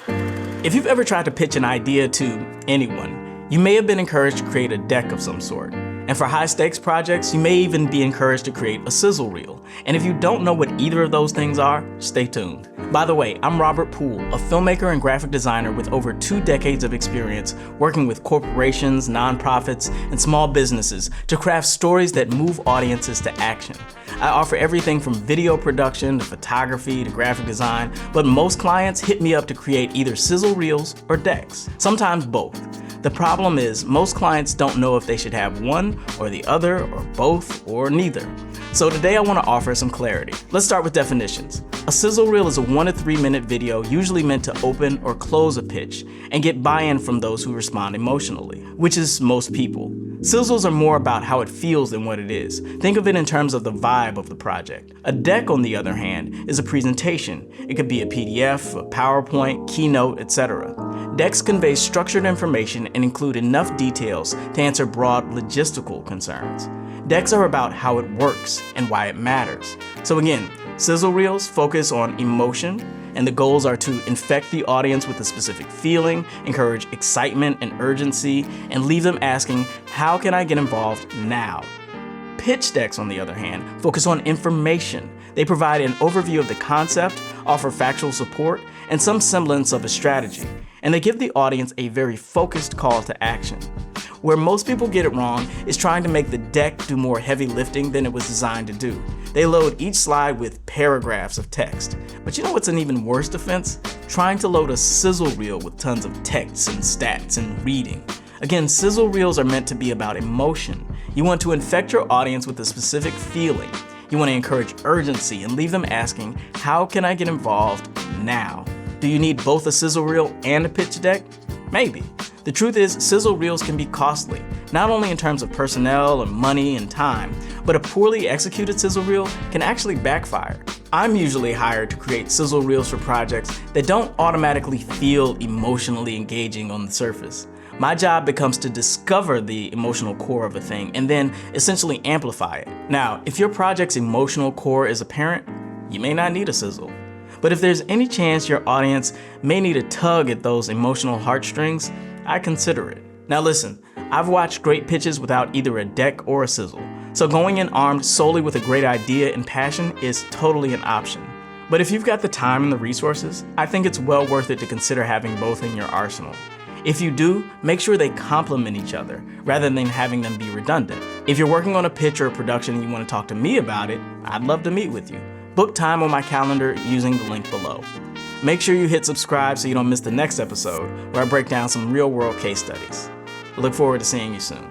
If you've ever tried to pitch an idea to anyone, you may have been encouraged to create a deck of some sort. And for high-stakes projects, you may even be encouraged to create a sizzle reel. And if you don't know what either of those things are, stay tuned. By the way, I'm Robert Poole, a filmmaker and graphic designer with over 2 decades of experience working with corporations, nonprofits, and small businesses to craft stories that move audiences to action. I offer everything from video production to photography to graphic design, but most clients hit me up to create either sizzle reels or decks, sometimes both. The problem is most clients don't know if they should have one or the other or both or neither. So today I want to offer some clarity. Let's start with definitions. A sizzle reel is a 1 to 3 minute video usually meant to open or close a pitch and get buy-in from those who respond emotionally, which is most people. Sizzles are more about how it feels than what it is. Think of it in terms of the vibe of the project. A deck, on the other hand, is a presentation. It could be a PDF, a PowerPoint, keynote, etc. Decks convey structured information and include enough details to answer broad logistical concerns. Decks are about how it works and why it matters. So again, sizzle reels focus on emotion, and the goals are to infect the audience with a specific feeling, encourage excitement and urgency, and leave them asking, how can I get involved now? Pitch decks, on the other hand, focus on information. They provide an overview of the concept, offer factual support, and some semblance of a strategy. And they give the audience a very focused call to action. Where most people get it wrong is trying to make the deck do more heavy lifting than it was designed to do. They load each slide with paragraphs of text. But you know what's an even worse offense? Trying to load a sizzle reel with tons of text and stats and reading. Again, sizzle reels are meant to be about emotion. You want to infect your audience with a specific feeling. You want to encourage urgency and leave them asking, how can I get involved now? Do you need both a sizzle reel and a pitch deck? Maybe. The truth is, sizzle reels can be costly, not only in terms of personnel and money and time, but a poorly executed sizzle reel can actually backfire. I'm usually hired to create sizzle reels for projects that don't automatically feel emotionally engaging on the surface. My job becomes to discover the emotional core of a thing and then essentially amplify it. Now, if your project's emotional core is apparent, you may not need a sizzle. But if there's any chance your audience may need a tug at those emotional heartstrings, I consider it. Now listen, I've watched great pitches without either a deck or a sizzle, so going in armed solely with a great idea and passion is totally an option. But if you've got the time and the resources, I think it's well worth it to consider having both in your arsenal. If you do, make sure they complement each other rather than having them be redundant. If you're working on a pitch or a production and you want to talk to me about it, I'd love to meet with you. Book time on my calendar using the link below. Make sure you hit subscribe so you don't miss the next episode where I break down some real-world case studies. I look forward to seeing you soon.